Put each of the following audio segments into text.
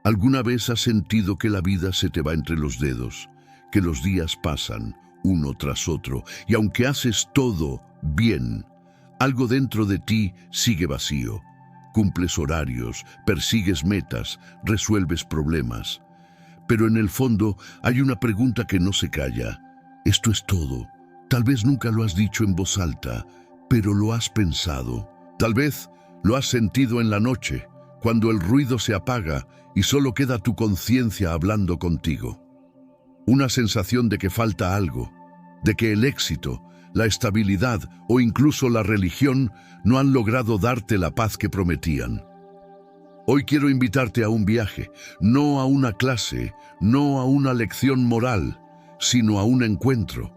¿Alguna vez has sentido que la vida se te va entre los dedos, que los días pasan uno tras otro, y aunque haces todo bien, algo dentro de ti sigue vacío? Cumples horarios, persigues metas, resuelves problemas. Pero en el fondo hay una pregunta que no se calla. ¿Esto es todo? Tal vez nunca lo has dicho en voz alta, pero lo has pensado. Tal vez lo has sentido en la noche, cuando el ruido se apaga y solo queda tu conciencia hablando contigo. Una sensación de que falta algo, de que el éxito, la estabilidad o incluso la religión no han logrado darte la paz que prometían. Hoy quiero invitarte a un viaje, no a una clase, no a una lección moral, sino a un encuentro.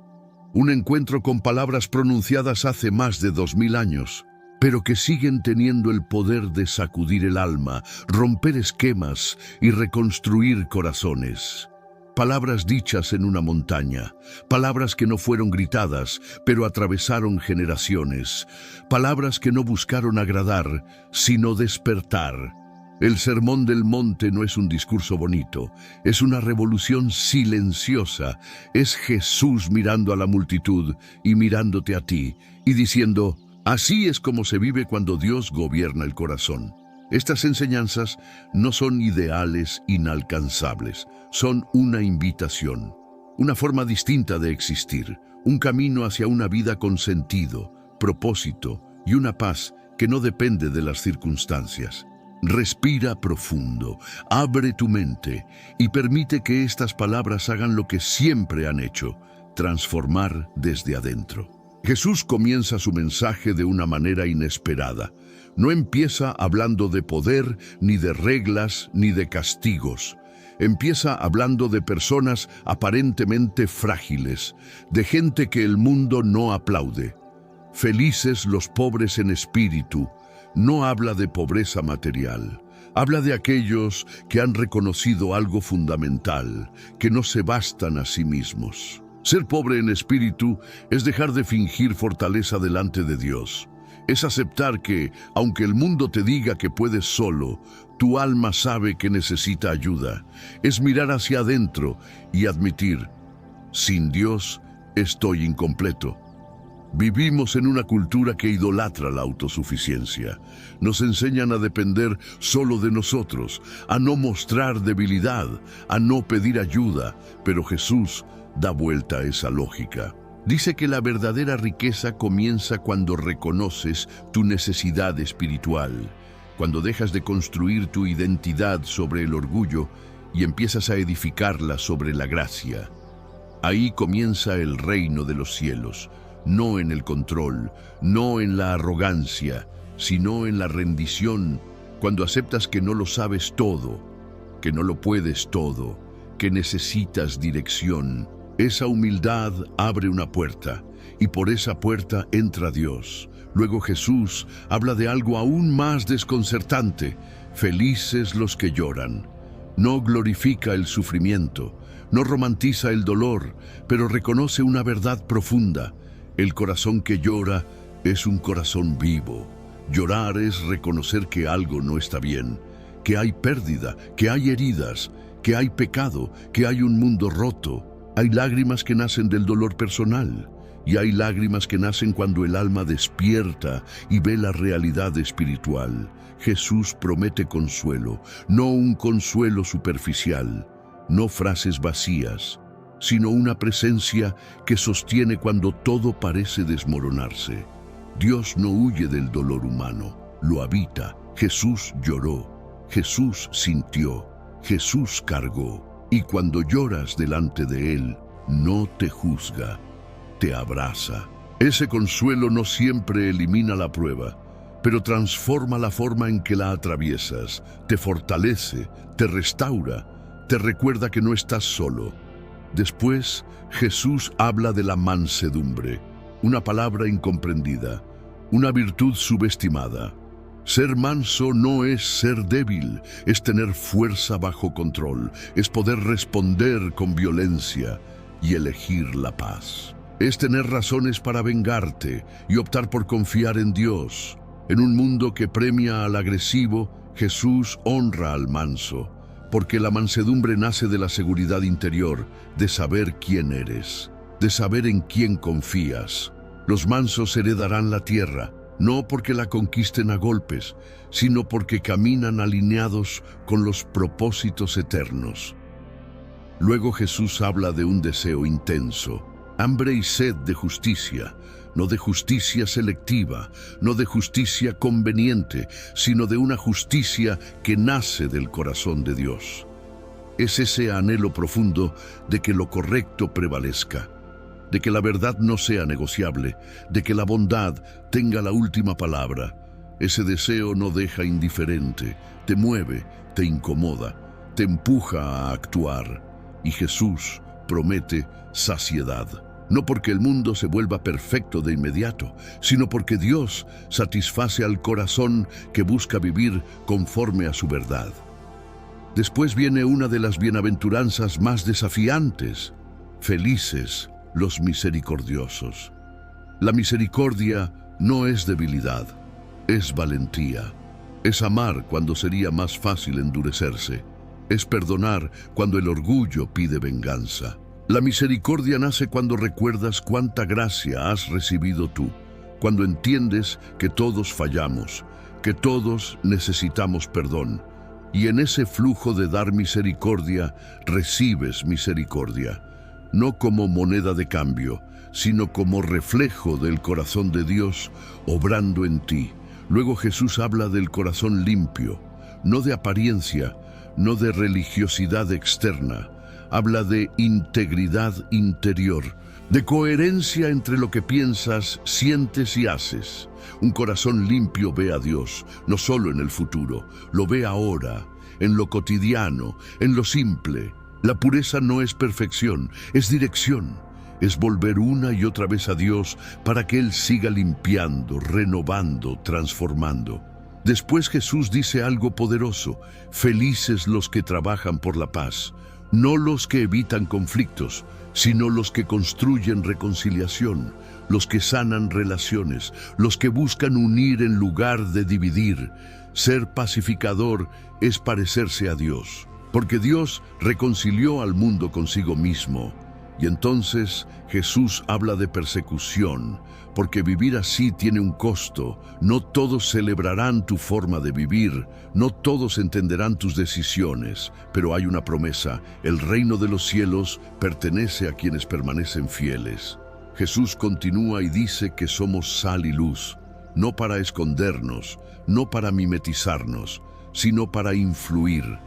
Un encuentro con palabras pronunciadas hace más de 2000 años, pero que siguen teniendo el poder de sacudir el alma, romper esquemas y reconstruir corazones. Palabras dichas en una montaña, palabras que no fueron gritadas, pero atravesaron generaciones, palabras que no buscaron agradar, sino despertar. El Sermón del Monte no es un discurso bonito, es una revolución silenciosa, es Jesús mirando a la multitud y mirándote a ti y diciendo: así es como se vive cuando Dios gobierna el corazón. Estas enseñanzas no son ideales inalcanzables, son una invitación, una forma distinta de existir, un camino hacia una vida con sentido, propósito y una paz que no depende de las circunstancias. Respira profundo, abre tu mente y permite que estas palabras hagan lo que siempre han hecho, transformar desde adentro. Jesús comienza su mensaje de una manera inesperada. No empieza hablando de poder, ni de reglas, ni de castigos. Empieza hablando de personas aparentemente frágiles, de gente que el mundo no aplaude. Felices los pobres en espíritu. No habla de pobreza material. Habla de aquellos que han reconocido algo fundamental, que no se bastan a sí mismos. Ser pobre en espíritu es dejar de fingir fortaleza delante de Dios. Es aceptar que, aunque el mundo te diga que puedes solo, tu alma sabe que necesita ayuda. Es mirar hacia adentro y admitir: sin Dios estoy incompleto. Vivimos en una cultura que idolatra la autosuficiencia. Nos enseñan a depender solo de nosotros, a no mostrar debilidad, a no pedir ayuda, pero Jesús da vuelta a esa lógica. Dice que la verdadera riqueza comienza cuando reconoces tu necesidad espiritual, cuando dejas de construir tu identidad sobre el orgullo y empiezas a edificarla sobre la gracia. Ahí comienza el reino de los cielos, no en el control, no en la arrogancia, sino en la rendición, cuando aceptas que no lo sabes todo, que no lo puedes todo, que necesitas dirección. Esa humildad abre una puerta, y por esa puerta entra Dios. Luego Jesús habla de algo aún más desconcertante: felices los que lloran. No glorifica el sufrimiento, no romantiza el dolor, pero reconoce una verdad profunda. El corazón que llora es un corazón vivo. Llorar es reconocer que algo no está bien, que hay pérdida, que hay heridas, que hay pecado, que hay un mundo roto. Hay lágrimas que nacen del dolor personal, y hay lágrimas que nacen cuando el alma despierta y ve la realidad espiritual. Jesús promete consuelo, no un consuelo superficial, no frases vacías, sino una presencia que sostiene cuando todo parece desmoronarse. Dios no huye del dolor humano, lo habita. Jesús lloró, Jesús sintió, Jesús cargó. Y cuando lloras delante de Él, no te juzga, te abraza. Ese consuelo no siempre elimina la prueba, pero transforma la forma en que la atraviesas, te fortalece, te restaura, te recuerda que no estás solo. Después, Jesús habla de la mansedumbre, una palabra incomprendida, una virtud subestimada. Ser manso no es ser débil, es tener fuerza bajo control, es poder responder con violencia y elegir la paz. Es tener razones para vengarte y optar por confiar en Dios. En un mundo que premia al agresivo, Jesús honra al manso. porque la mansedumbre nace de la seguridad interior, de saber quién eres, de saber en quién confías. Los mansos heredarán la tierra, no porque la conquisten a golpes, sino porque caminan alineados con los propósitos eternos. Luego Jesús habla de un deseo intenso, hambre y sed de justicia, no de justicia selectiva, no de justicia conveniente, sino de una justicia que nace del corazón de Dios. Es ese anhelo profundo de que lo correcto prevalezca, de que la verdad no sea negociable, de que la bondad tenga la última palabra. Ese deseo no deja indiferente, te mueve, te incomoda, te empuja a actuar. Y Jesús promete saciedad. No porque el mundo se vuelva perfecto de inmediato, sino porque Dios satisface al corazón que busca vivir conforme a su verdad. Después viene una de las bienaventuranzas más desafiantes. Felices los misericordiosos. La misericordia no es debilidad, es valentía. Es amar cuando sería más fácil endurecerse. Es perdonar cuando el orgullo pide venganza. La misericordia nace cuando recuerdas cuánta gracia has recibido tú, cuando entiendes que todos fallamos, que todos necesitamos perdón, y en ese flujo de dar misericordia, recibes misericordia, no como moneda de cambio, sino como reflejo del corazón de Dios obrando en ti. Luego Jesús habla del corazón limpio, no de apariencia, no de religiosidad externa. Habla de integridad interior, de coherencia entre lo que piensas, sientes y haces. Un corazón limpio ve a Dios, no solo en el futuro, lo ve ahora, en lo cotidiano, en lo simple. La pureza no es perfección, es dirección. Es volver una y otra vez a Dios para que Él siga limpiando, renovando, transformando. Después Jesús dice algo poderoso: felices los que trabajan por la paz. No los que evitan conflictos, sino los que construyen reconciliación, los que sanan relaciones, los que buscan unir en lugar de dividir. Ser pacificador es parecerse a Dios, porque Dios reconcilió al mundo consigo mismo. Y entonces Jesús habla de persecución, porque vivir así tiene un costo. No todos celebrarán tu forma de vivir, no todos entenderán tus decisiones, pero hay una promesa: el reino de los cielos pertenece a quienes permanecen fieles. Jesús continúa y dice que somos sal y luz, no para escondernos, no para mimetizarnos, sino para influir.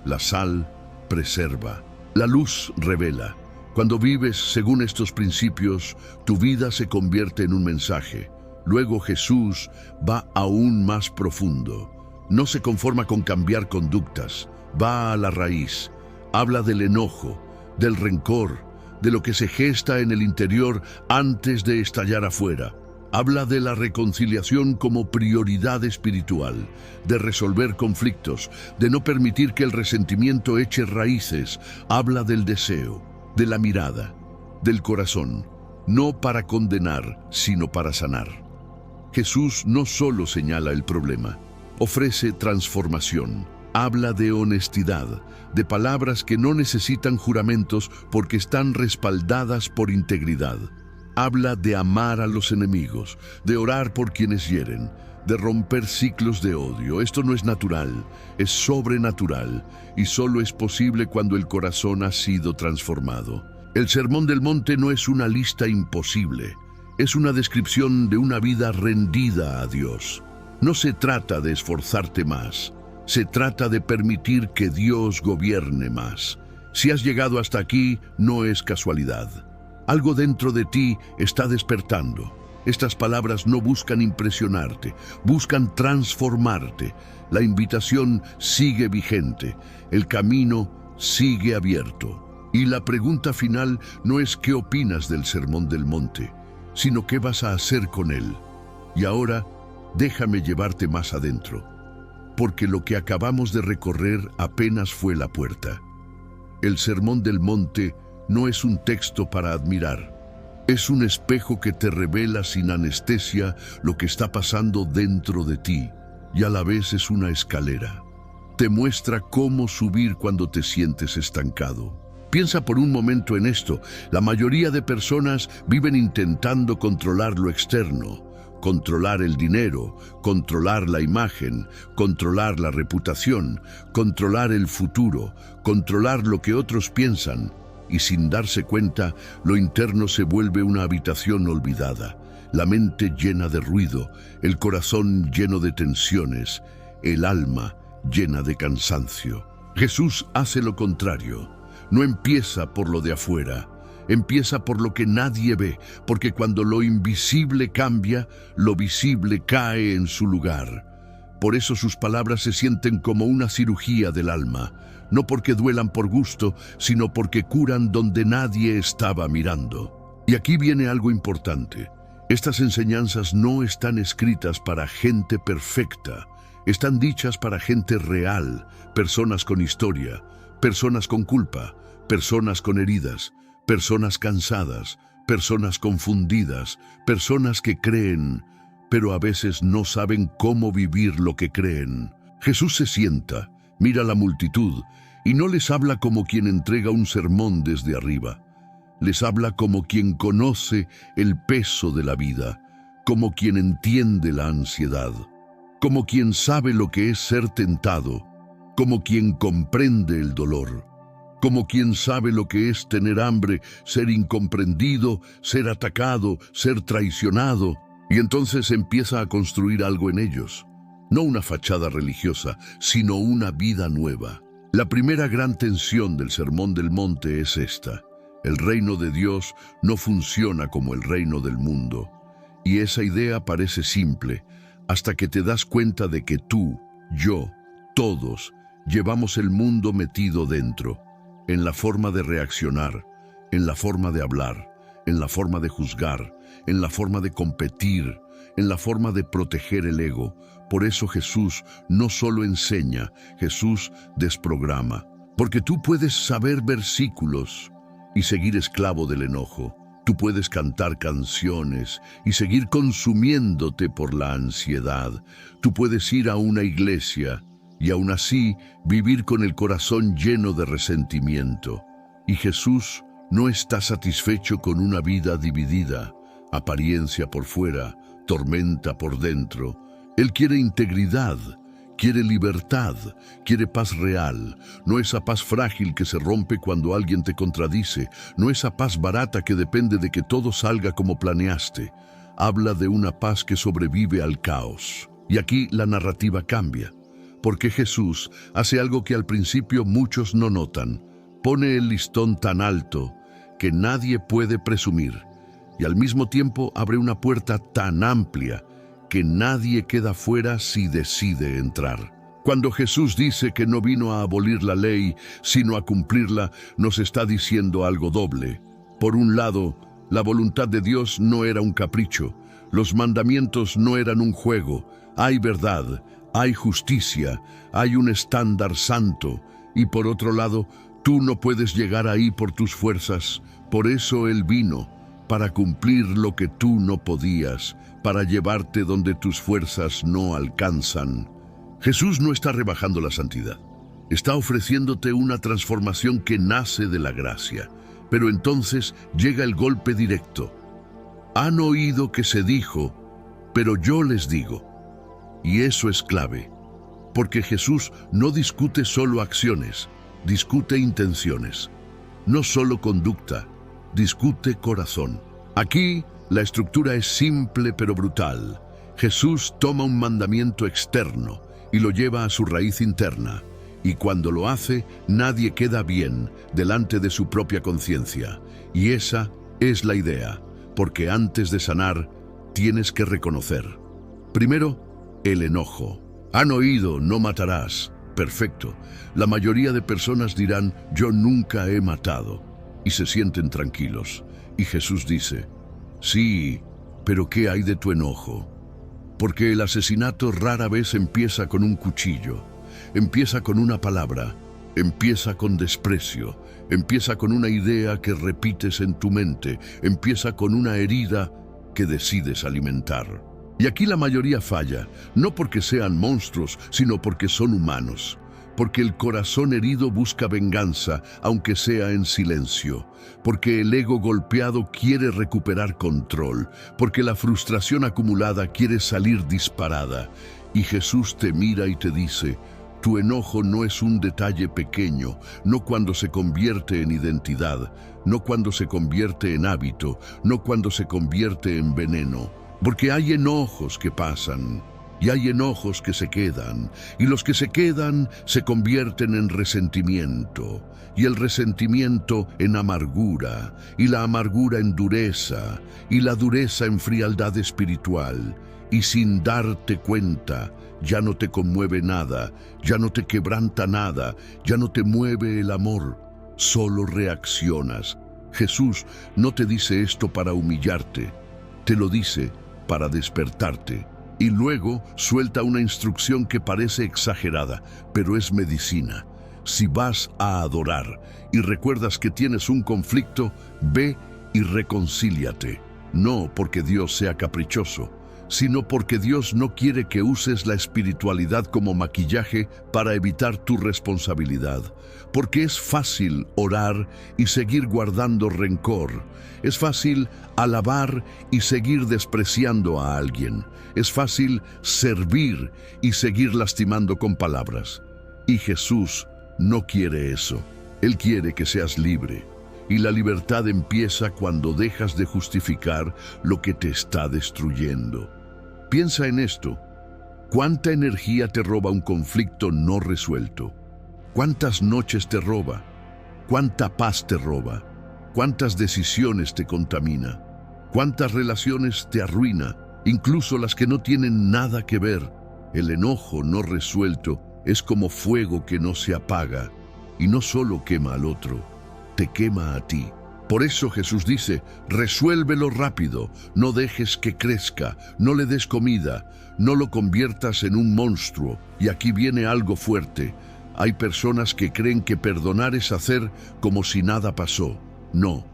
La sal preserva, la luz revela. Cuando vives según estos principios, tu vida se convierte en un mensaje. Luego Jesús va aún más profundo. No se conforma con cambiar conductas, va a la raíz. Habla del enojo, del rencor, de lo que se gesta en el interior antes de estallar afuera. Habla de la reconciliación como prioridad espiritual, de resolver conflictos, de no permitir que el resentimiento eche raíces. Habla del deseo, de la mirada, del corazón, no para condenar, sino para sanar. Jesús no solo señala el problema, ofrece transformación. Habla de honestidad, de palabras que no necesitan juramentos porque están respaldadas por integridad. Habla de amar a los enemigos, de orar por quienes hieren, de romper ciclos de odio. Esto no es natural, es sobrenatural, y solo es posible cuando el corazón ha sido transformado. El Sermón del Monte no es una lista imposible, es una descripción de una vida rendida a Dios. No se trata de esforzarte más, se trata de permitir que Dios gobierne más. Si has llegado hasta aquí, no es casualidad. Algo dentro de ti está despertando. Estas palabras no buscan impresionarte, buscan transformarte. La invitación sigue vigente, el camino sigue abierto. Y la pregunta final no es qué opinas del Sermón del Monte, sino qué vas a hacer con él. Y ahora, déjame llevarte más adentro, porque lo que acabamos de recorrer apenas fue la puerta. El Sermón del Monte no es un texto para admirar. Es un espejo que te revela sin anestesia lo que está pasando dentro de ti, y a la vez es una escalera. te muestra cómo subir cuando te sientes estancado. Piensa por un momento en esto. La mayoría de personas viven intentando controlar lo externo, controlar el dinero, controlar la imagen, controlar la reputación, controlar el futuro, controlar lo que otros piensan. Y sin darse cuenta, lo interno se vuelve una habitación olvidada, la mente llena de ruido, el corazón lleno de tensiones, el alma llena de cansancio. Jesús hace lo contrario. No empieza por lo de afuera, empieza por lo que nadie ve, porque cuando lo invisible cambia, lo visible cae en su lugar. Por eso sus palabras se sienten como una cirugía del alma, no porque duelan por gusto, sino porque curan donde nadie estaba mirando. Y aquí viene algo importante. Estas enseñanzas no están escritas para gente perfecta, están dichas para gente real, personas con historia, personas con culpa, personas con heridas, personas cansadas, personas confundidas, personas que creen, pero a veces no saben cómo vivir lo que creen. Jesús se sienta, mira a la multitud y no les habla como quien entrega un sermón desde arriba. Les habla como quien conoce el peso de la vida, como quien entiende la ansiedad, como quien sabe lo que es ser tentado, como quien comprende el dolor, como quien sabe lo que es tener hambre, ser incomprendido, ser atacado, ser traicionado, y entonces empieza a construir algo en ellos. No una fachada religiosa, sino una vida nueva. La primera gran tensión del Sermón del Monte es esta. El reino de Dios no funciona como el reino del mundo. Y esa idea parece simple, hasta que te das cuenta de que tú, yo, todos, llevamos el mundo metido dentro, en la forma de reaccionar, en la forma de hablar, en la forma de juzgar, en la forma de competir, en la forma de proteger el ego. Por eso Jesús no solo enseña, Jesús desprograma. Porque tú puedes saber versículos y seguir esclavo del enojo. Tú puedes cantar canciones y seguir consumiéndote por la ansiedad. Tú puedes ir a una iglesia y aún así vivir con el corazón lleno de resentimiento. Y Jesús no está satisfecho con una vida dividida, apariencia por fuera, tormenta por dentro. Él quiere integridad, quiere libertad, quiere paz real, no esa paz frágil que se rompe cuando alguien te contradice, no esa paz barata que depende de que todo salga como planeaste. Habla de una paz que sobrevive al caos. Y aquí la narrativa cambia, porque Jesús hace algo que al principio muchos no notan. Pone el listón tan alto que nadie puede presumir, y al mismo tiempo abre una puerta tan amplia que nadie queda fuera si decide entrar. Cuando Jesús dice que no vino a abolir la ley, sino a cumplirla, nos está diciendo algo doble. Por un lado, la voluntad de Dios no era un capricho, los mandamientos no eran un juego, hay verdad, hay justicia, hay un estándar santo, y por otro lado, tú no puedes llegar ahí por tus fuerzas, por eso Él vino, para cumplir lo que tú no podías, para llevarte donde tus fuerzas no alcanzan. Jesús no está rebajando la santidad, está ofreciéndote una transformación que nace de la gracia, pero entonces llega el golpe directo. Han oído que se dijo, pero yo les digo. Y eso es clave, porque Jesús no discute solo acciones, discute intenciones. No solo conducta, discute corazón. Aquí la estructura es simple pero brutal. Jesús toma un mandamiento externo y lo lleva a su raíz interna. Y cuando lo hace, nadie queda bien delante de su propia conciencia. Y esa es la idea, porque antes de sanar, tienes que reconocer. Primero, el enojo. Han oído, no matarás. Perfecto. La mayoría de personas dirán, yo nunca he matado. Y se sienten tranquilos. Y Jesús dice, sí, pero ¿qué hay de tu enojo? Porque el asesinato rara vez empieza con un cuchillo, empieza con una palabra, empieza con desprecio, empieza con una idea que repites en tu mente, empieza con una herida que decides alimentar. Y aquí la mayoría falla, no porque sean monstruos, sino porque son humanos. porque el corazón herido busca venganza, aunque sea en silencio, porque el ego golpeado quiere recuperar control, porque la frustración acumulada quiere salir disparada. Y Jesús te mira y te dice: tu enojo no es un detalle pequeño, no cuando se convierte en identidad, no cuando se convierte en hábito, no cuando se convierte en veneno, porque hay enojos que pasan. Y hay enojos que se quedan, y los que se quedan se convierten en resentimiento, y el resentimiento en amargura, y la amargura en dureza, y la dureza en frialdad espiritual, y sin darte cuenta, ya no te conmueve nada, ya no te quebranta nada, ya no te mueve el amor, solo reaccionas. Jesús no te dice esto para humillarte, te lo dice para despertarte. Y luego suelta una instrucción que parece exagerada, pero es medicina. Si vas a adorar y recuerdas que tienes un conflicto, ve y reconcíliate. No porque Dios sea caprichoso, sino porque Dios no quiere que uses la espiritualidad como maquillaje para evitar tu responsabilidad. Porque es fácil orar y seguir guardando rencor. Es fácil alabar y seguir despreciando a alguien. Es fácil servir y seguir lastimando con palabras. Y Jesús no quiere eso. Él quiere que seas libre. Y la libertad empieza cuando dejas de justificar lo que te está destruyendo. Piensa en esto. ¿Cuánta energía te roba un conflicto no resuelto? ¿Cuántas noches te roba? ¿Cuánta paz te roba? ¿Cuántas decisiones te contamina? ¿Cuántas relaciones te arruina? Incluso las que no tienen nada que ver. El enojo no resuelto es como fuego que no se apaga, y no solo quema al otro, te quema a ti. Por eso Jesús dice: resuélvelo rápido, no dejes que crezca, no le des comida, no lo conviertas en un monstruo. Y aquí viene algo fuerte. Hay personas que creen que perdonar es hacer como si nada pasó. No,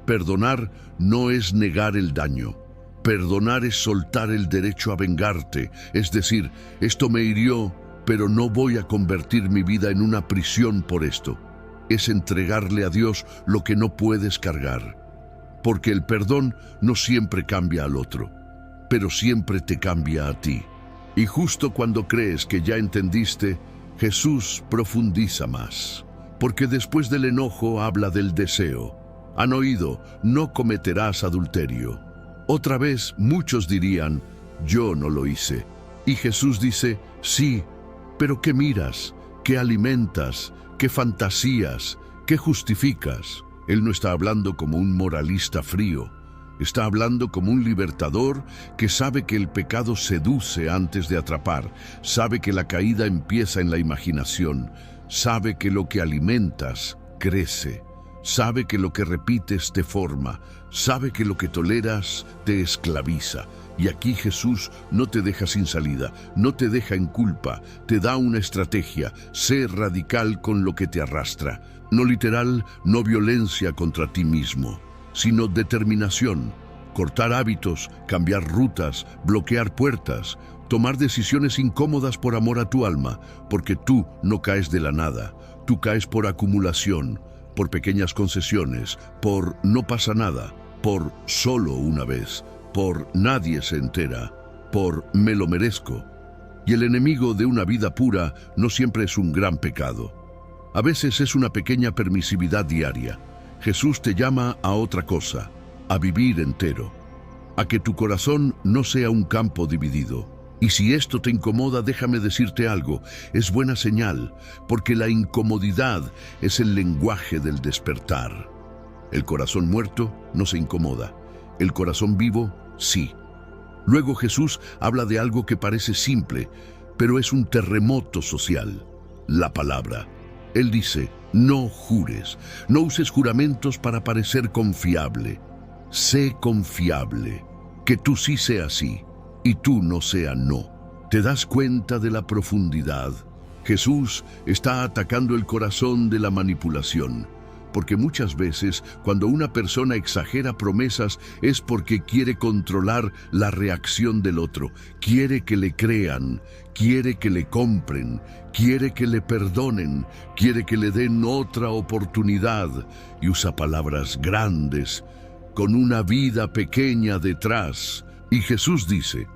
perdonar no es negar el daño. Perdonar es soltar el derecho a vengarte, es decir, esto me hirió, pero no voy a convertir mi vida en una prisión por esto. Es entregarle a Dios lo que no puedes cargar. Porque el perdón no siempre cambia al otro, pero siempre te cambia a ti. Y justo cuando crees que ya entendiste, Jesús profundiza más. Porque después del enojo habla del deseo. Han oído: no cometerás adulterio. Otra vez muchos dirían: yo no lo hice. Y Jesús dice: sí, pero ¿qué miras? ¿Qué alimentas? ¿Qué fantasías? ¿Qué justificas? Él no está hablando como un moralista frío. Está hablando como un libertador que sabe que el pecado seduce antes de atrapar, sabe que la caída empieza en la imaginación, sabe que lo que alimentas crece, sabe que lo que repites te forma, sabe que lo que toleras te esclaviza. Y aquí Jesús no te deja sin salida, no te deja en culpa, te da una estrategia: sé radical con lo que te arrastra. No literal, no violencia contra ti mismo, sino determinación. Cortar hábitos, cambiar rutas, bloquear puertas, tomar decisiones incómodas por amor a tu alma, porque tú no caes de la nada, tú caes por acumulación, por pequeñas concesiones, por no pasa nada, por solo una vez, por nadie se entera, por me lo merezco. Y el enemigo de una vida pura no siempre es un gran pecado. A veces es una pequeña permisividad diaria. Jesús te llama a otra cosa, a vivir entero, a que tu corazón no sea un campo dividido. Y si esto te incomoda, déjame decirte algo, es buena señal, porque la incomodidad es el lenguaje del despertar. El corazón muerto no se incomoda, el corazón vivo sí. Luego Jesús habla de algo que parece simple, pero es un terremoto social: la palabra. Él dice: no jures, no uses juramentos para parecer confiable. Sé confiable, que tú sí seas sí y tú no sea no. ¿Te das cuenta de la profundidad? Jesús está atacando el corazón de la manipulación. porque muchas veces cuando una persona exagera promesas es porque quiere controlar la reacción del otro, quiere que le crean, quiere que le compren, quiere que le perdonen, quiere que le den otra oportunidad y usa palabras grandes con una vida pequeña detrás. Y Jesús dice: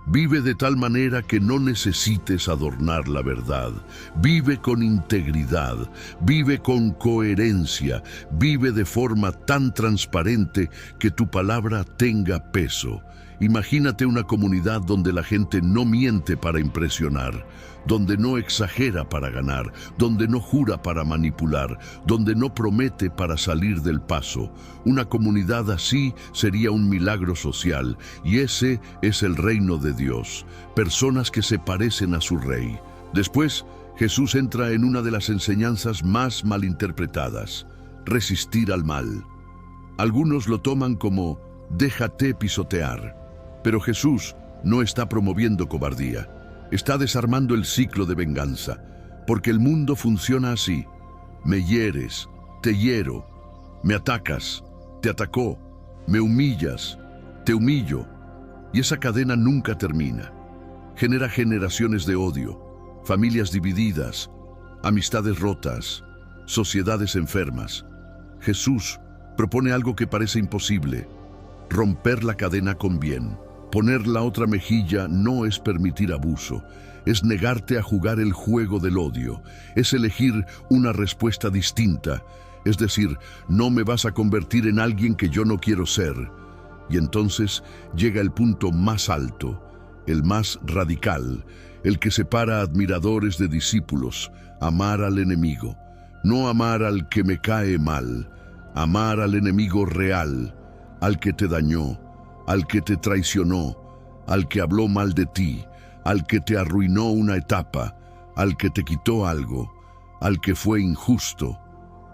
vive de tal manera que no necesites adornar la verdad. Vive con integridad, vive con coherencia, vive de forma tan transparente que tu palabra tenga peso. Imagínate una comunidad donde la gente no miente para impresionar, donde no exagera para ganar, donde no jura para manipular, donde no promete para salir del paso. Una comunidad así sería un milagro social, y ese es el reino de Dios. Personas que se parecen a su Rey. Después, Jesús entra en una de las enseñanzas más malinterpretadas: resistir al mal. Algunos lo toman como déjate pisotear. Pero Jesús no está promoviendo cobardía. Está desarmando el ciclo de venganza, porque el mundo funciona así. Me hieres, te hiero, me atacas, te atacó, me humillas, te humillo, y esa cadena nunca termina. Genera generaciones de odio, familias divididas, amistades rotas, sociedades enfermas. Jesús propone algo que parece imposible: romper la cadena con bien. Poner la otra mejilla no es permitir abuso, es negarte a jugar el juego del odio, es elegir una respuesta distinta, es decir, no me vas a convertir en alguien que yo no quiero ser. Y entonces llega el punto más alto, el más radical, el que separa admiradores de discípulos: amar al enemigo, no amar al que me cae mal, amar al enemigo real, al que te dañó, al que te traicionó, al que habló mal de ti, al que te arruinó una etapa, al que te quitó algo, al que fue injusto.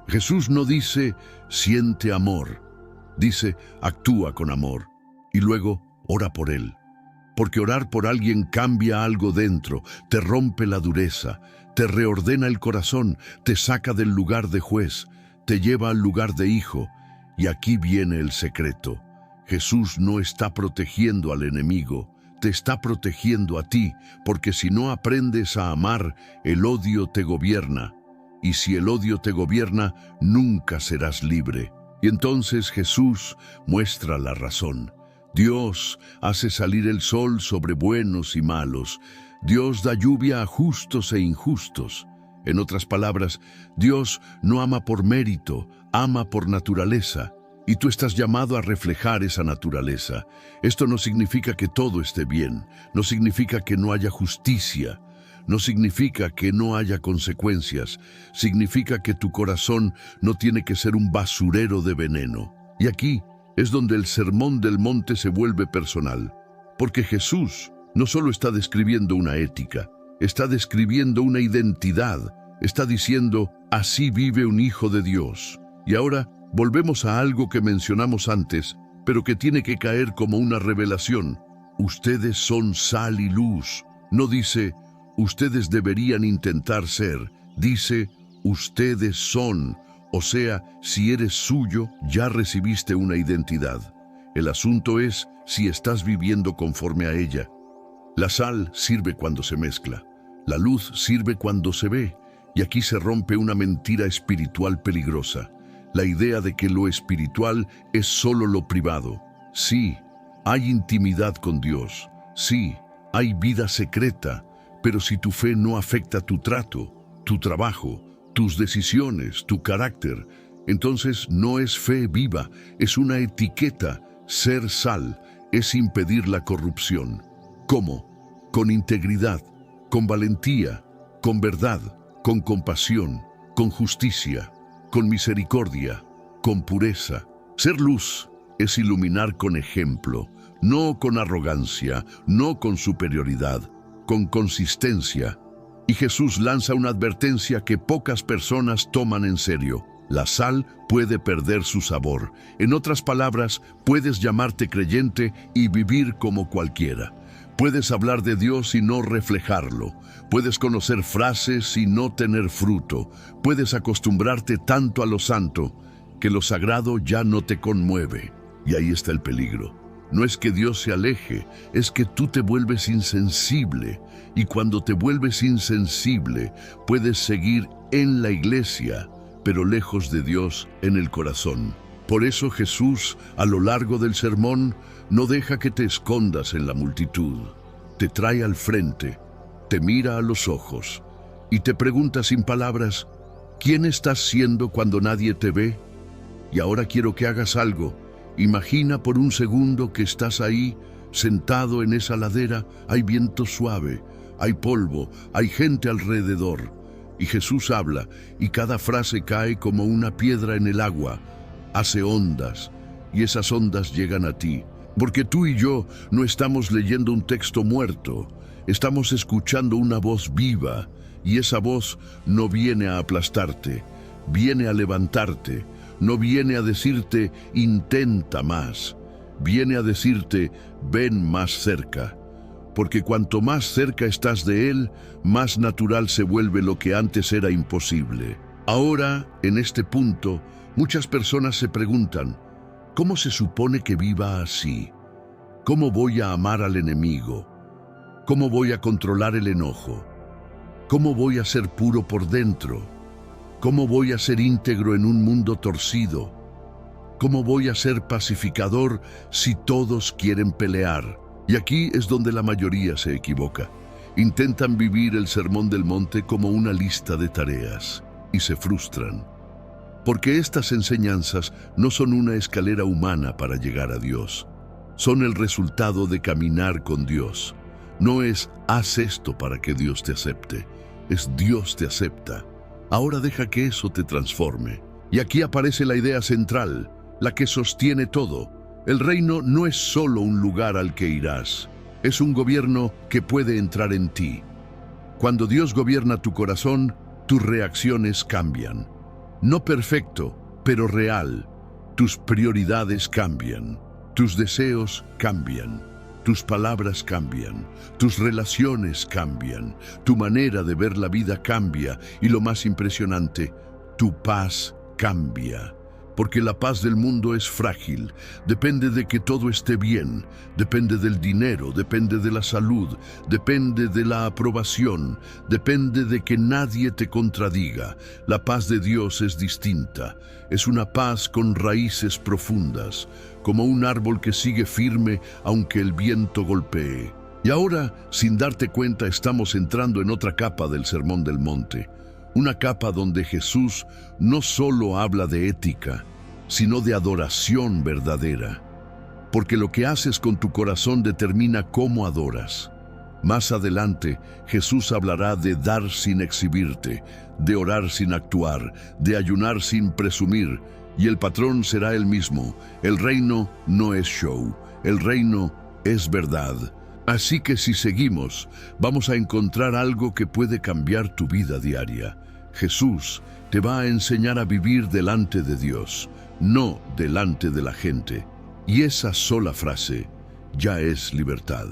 Jesús no dice siente amor, dice actúa con amor y luego ora por él. Porque orar por alguien cambia algo dentro, te rompe la dureza, te reordena el corazón, te saca del lugar de juez, te lleva al lugar de hijo. Y aquí viene el secreto: Jesús no está protegiendo al enemigo, te está protegiendo a ti, porque si no aprendes a amar, el odio te gobierna. Y si el odio te gobierna, nunca serás libre. Y entonces Jesús muestra la razón. Dios hace salir el sol sobre buenos y malos. Dios da lluvia a justos e injustos. En otras palabras, Dios no ama por mérito, ama por naturaleza. Y tú estás llamado a reflejar esa naturaleza. Esto no significa que todo esté bien, no significa que no haya justicia, no significa que no haya consecuencias, significa que tu corazón no tiene que ser un basurero de veneno. Y aquí es donde el sermón del monte se vuelve personal, porque Jesús no solo está describiendo una ética, está describiendo una identidad, está diciendo: así vive un hijo de Dios. Y ahora volvemos a algo que mencionamos antes, pero que tiene que caer como una revelación. Ustedes son sal y luz. No dice, ustedes deberían intentar ser. Dice, ustedes son. O sea, si eres suyo, ya recibiste una identidad. El asunto es si estás viviendo conforme a ella. La sal sirve cuando se mezcla. La luz sirve cuando se ve. Y aquí se rompe una mentira espiritual peligrosa. La idea de que lo espiritual es solo lo privado. Sí, hay intimidad con Dios. Sí, hay vida secreta. Pero si tu fe no afecta tu trato, tu trabajo, tus decisiones, tu carácter, entonces no es fe viva, es una etiqueta. Ser sal es impedir la corrupción. ¿Cómo? Con integridad, con valentía, con verdad, con compasión, con justicia, con misericordia, con pureza. Ser luz es iluminar con ejemplo, no con arrogancia, no con superioridad, con consistencia. Y Jesús lanza una advertencia que pocas personas toman en serio. La sal puede perder su sabor. En otras palabras, puedes llamarte creyente y vivir como cualquiera. Puedes hablar de Dios y no reflejarlo. Puedes conocer frases y no tener fruto. Puedes acostumbrarte tanto a lo santo que lo sagrado ya no te conmueve. Y ahí está el peligro. No es que Dios se aleje, es que tú te vuelves insensible. Y cuando te vuelves insensible, puedes seguir en la iglesia, pero lejos de Dios en el corazón. Por eso Jesús, a lo largo del sermón, no deja que te escondas en la multitud. Te trae al frente, te mira a los ojos y te pregunta sin palabras, ¿quién estás siendo cuando nadie te ve? Y ahora quiero que hagas algo. Imagina por un segundo que estás ahí, sentado en esa ladera, hay viento suave, hay polvo, hay gente alrededor. Y Jesús habla, y cada frase cae como una piedra en el agua, hace ondas, y esas ondas llegan a ti. Porque tú y yo no estamos leyendo un texto muerto, estamos escuchando una voz viva, y esa voz no viene a aplastarte, viene a levantarte, no viene a decirte, intenta más, viene a decirte, ven más cerca. Porque cuanto más cerca estás de Él, más natural se vuelve lo que antes era imposible. Ahora, en este punto, muchas personas se preguntan, ¿cómo se supone que viva así? ¿Cómo voy a amar al enemigo? ¿Cómo voy a controlar el enojo? ¿Cómo voy a ser puro por dentro? ¿Cómo voy a ser íntegro en un mundo torcido? ¿Cómo voy a ser pacificador si todos quieren pelear? Y aquí es donde la mayoría se equivoca. Intentan vivir el Sermón del Monte como una lista de tareas y se frustran. Porque estas enseñanzas no son una escalera humana para llegar a Dios. Son el resultado de caminar con Dios. No es, haz esto para que Dios te acepte. Es Dios te acepta. Ahora deja que eso te transforme. Y aquí aparece la idea central, la que sostiene todo. El reino no es solo un lugar al que irás. Es un gobierno que puede entrar en ti. Cuando Dios gobierna tu corazón, tus reacciones cambian. No perfecto, pero real. Tus prioridades cambian. Tus deseos cambian. Tus palabras cambian. Tus relaciones cambian. Tu manera de ver la vida cambia. Y lo más impresionante, tu paz cambia. Porque la paz del mundo es frágil, depende de que todo esté bien, depende del dinero, depende de la salud, depende de la aprobación, depende de que nadie te contradiga. La paz de Dios es distinta, es una paz con raíces profundas, como un árbol que sigue firme aunque el viento golpee. Y ahora, sin darte cuenta, estamos entrando en otra capa del Sermón del Monte. Una capa donde Jesús no solo habla de ética, sino de adoración verdadera. Porque lo que haces con tu corazón determina cómo adoras. Más adelante, Jesús hablará de dar sin exhibirte, de orar sin actuar, de ayunar sin presumir, y el patrón será el mismo. El reino no es show, el reino es verdad. Así que si seguimos, vamos a encontrar algo que puede cambiar tu vida diaria. Jesús te va a enseñar a vivir delante de Dios, no delante de la gente. Y esa sola frase ya es libertad.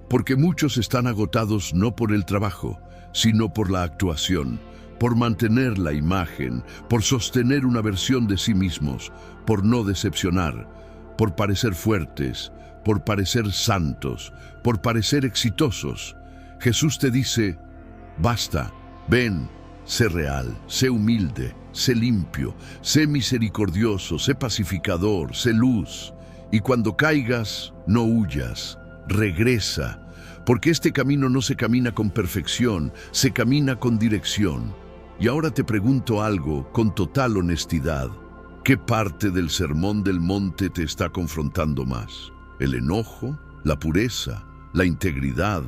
Porque muchos están agotados no por el trabajo, sino por la actuación, por mantener la imagen, por sostener una versión de sí mismos, por no decepcionar, por parecer fuertes, por parecer santos, por parecer exitosos. Jesús te dice, basta, ven, sé real, sé humilde, sé limpio, sé misericordioso, sé pacificador, sé luz. Y cuando caigas, no huyas, regresa, porque este camino no se camina con perfección, se camina con dirección. Y ahora te pregunto algo con total honestidad. ¿Qué parte del Sermón del Monte te está confrontando más? ¿El enojo, la pureza, la integridad,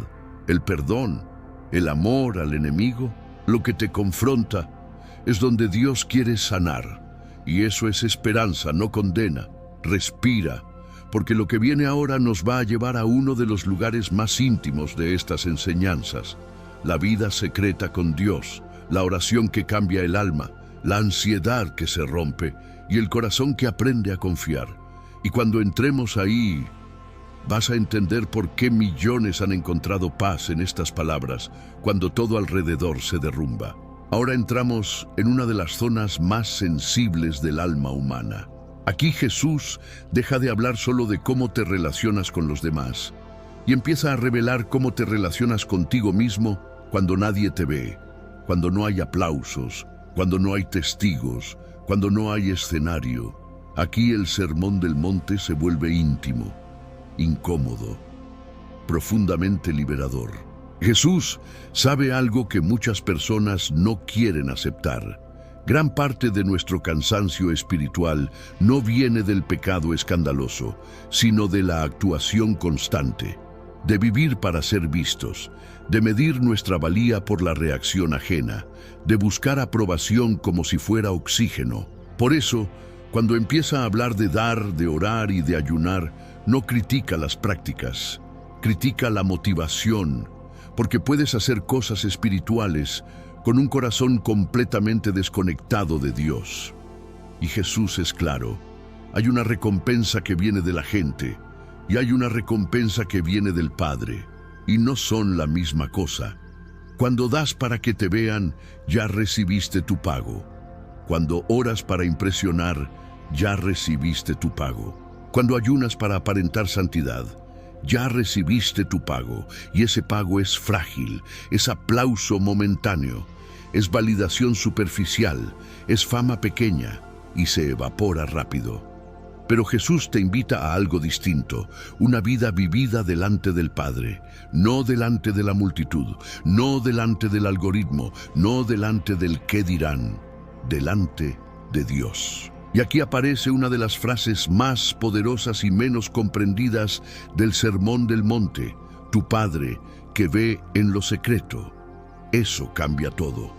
el perdón, el amor al enemigo? Lo que te confronta es donde Dios quiere sanar. Y eso es esperanza, no condena. Respira, porque lo que viene ahora nos va a llevar a uno de los lugares más íntimos de estas enseñanzas. La vida secreta con Dios, la oración que cambia el alma, la ansiedad que se rompe y el corazón que aprende a confiar. Y cuando entremos ahí, Vas a entender por qué millones han encontrado paz en estas palabras cuando todo alrededor se derrumba. Ahora entramos en una de las zonas más sensibles del alma humana. Aquí Jesús deja de hablar solo de cómo te relacionas con los demás y empieza a revelar cómo te relacionas contigo mismo cuando nadie te ve, cuando no hay aplausos, cuando no hay testigos, cuando no hay escenario. Aquí el sermón del monte se vuelve íntimo, incómodo, profundamente liberador. Jesús sabe algo que muchas personas no quieren aceptar. Gran parte de nuestro cansancio espiritual no viene del pecado escandaloso, sino de la actuación constante, de vivir para ser vistos, de medir nuestra valía por la reacción ajena, de buscar aprobación como si fuera oxígeno. Por eso, cuando empieza a hablar de dar, de orar y de ayunar, no critica las prácticas, critica la motivación, porque puedes hacer cosas espirituales con un corazón completamente desconectado de Dios. Y Jesús es claro, hay una recompensa que viene de la gente y hay una recompensa que viene del Padre, y no son la misma cosa. Cuando das para que te vean, ya recibiste tu pago. Cuando oras para impresionar, ya recibiste tu pago. Cuando ayunas para aparentar santidad, ya recibiste tu pago, y ese pago es frágil, es aplauso momentáneo, es validación superficial, es fama pequeña y se evapora rápido. Pero Jesús te invita a algo distinto, una vida vivida delante del Padre, no delante de la multitud, no delante del algoritmo, no delante del qué dirán, delante de Dios. Y aquí aparece una de las frases más poderosas y menos comprendidas del Sermón del Monte: tu Padre que ve en lo secreto. Eso cambia todo.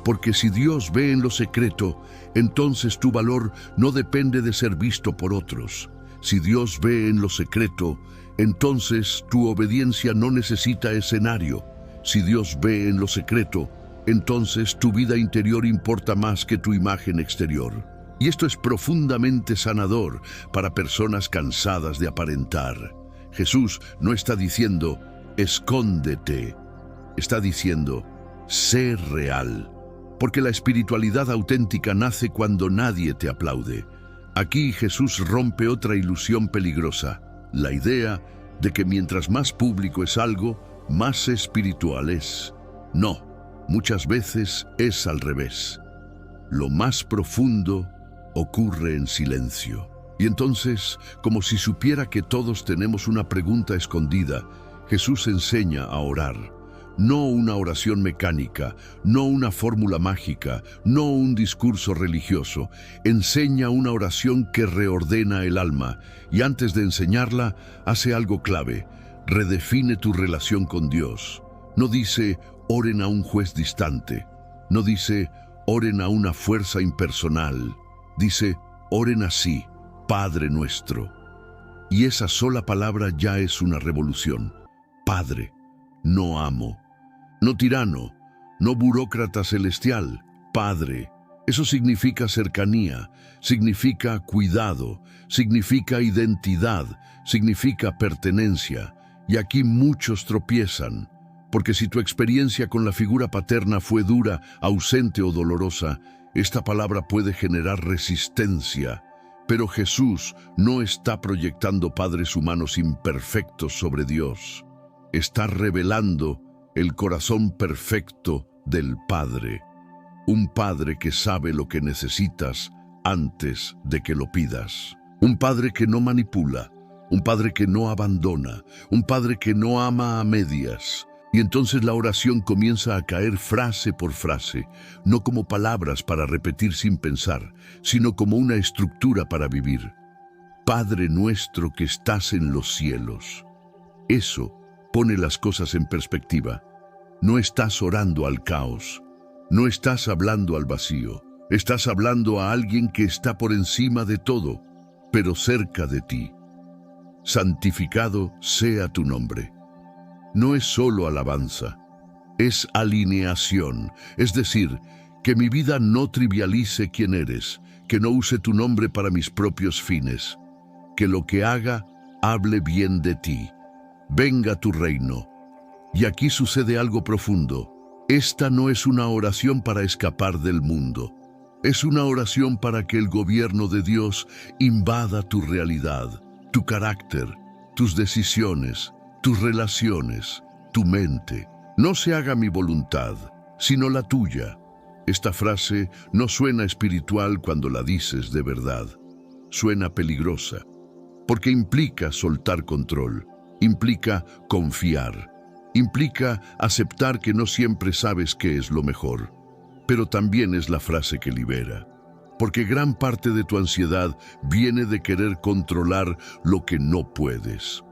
Porque si Dios ve en lo secreto, entonces tu valor no depende de ser visto por otros. Si Dios ve en lo secreto, entonces tu obediencia no necesita escenario. Si Dios ve en lo secreto, entonces tu vida interior importa más que tu imagen exterior. Y esto es profundamente sanador para personas cansadas de aparentar. Jesús no está diciendo, escóndete. Está diciendo, sé real. Porque la espiritualidad auténtica nace cuando nadie te aplaude. Aquí Jesús rompe otra ilusión peligrosa, la idea de que mientras más público es algo, más espiritual es. No, muchas veces es al revés. Lo más profundo ocurre en silencio. Y entonces, como si supiera que todos tenemos una pregunta escondida, Jesús enseña a orar. No una oración mecánica, no una fórmula mágica, no un discurso religioso. Enseña una oración que reordena el alma y antes de enseñarla hace algo clave: redefine tu relación con Dios. No dice, oren a un juez distante. No dice, oren a una fuerza impersonal. Dice, oren así, Padre nuestro. Y esa sola palabra ya es una revolución. Padre, no amo. No tirano, no burócrata celestial, Padre. Eso significa cercanía, significa cuidado, significa identidad, significa pertenencia. Y aquí muchos tropiezan, porque si tu experiencia con la figura paterna fue dura, ausente o dolorosa, esta palabra puede generar resistencia. Pero Jesús no está proyectando padres humanos imperfectos sobre Dios. Está revelando el corazón perfecto del Padre. Un Padre que sabe lo que necesitas antes de que lo pidas. Un Padre que no manipula, un Padre que no abandona, un Padre que no ama a medias. Y entonces la oración comienza a caer frase por frase, no como palabras para repetir sin pensar, sino como una estructura para vivir. Padre nuestro que estás en los cielos. Eso pone las cosas en perspectiva. No estás orando al caos, no estás hablando al vacío, estás hablando a alguien que está por encima de todo, pero cerca de ti. Santificado sea tu nombre. No es solo alabanza, es alineación, es decir, que mi vida no trivialice quién eres, que no use tu nombre para mis propios fines, que lo que haga hable bien de ti. Venga tu reino. Y aquí sucede algo profundo. Esta no es una oración para escapar del mundo. Es una oración para que el gobierno de Dios invada tu realidad, tu carácter, tus decisiones, tus relaciones, tu mente. No se haga mi voluntad, sino la tuya. Esta frase no suena espiritual cuando la dices de verdad. Suena peligrosa, porque implica soltar control, implica confiar, implica aceptar que no siempre sabes qué es lo mejor. Pero también es la frase que libera, porque gran parte de tu ansiedad viene de querer controlar lo que no puedes.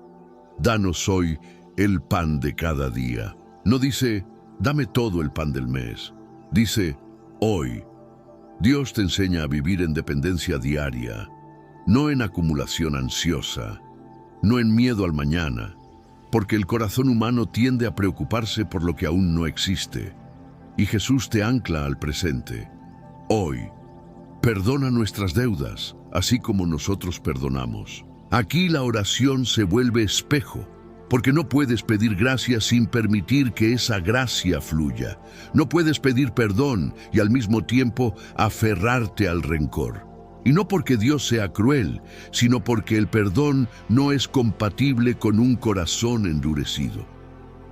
Danos hoy el pan de cada día. No dice, dame todo el pan del mes. Dice, hoy. Dios te enseña a vivir en dependencia diaria, no en acumulación ansiosa, no en miedo al mañana, porque el corazón humano tiende a preocuparse por lo que aún no existe. Y Jesús te ancla al presente. Hoy, perdona nuestras deudas, así como nosotros perdonamos. Aquí la oración se vuelve espejo, porque no puedes pedir gracia sin permitir que esa gracia fluya. No puedes pedir perdón y al mismo tiempo aferrarte al rencor. Y no porque Dios sea cruel, sino porque el perdón no es compatible con un corazón endurecido.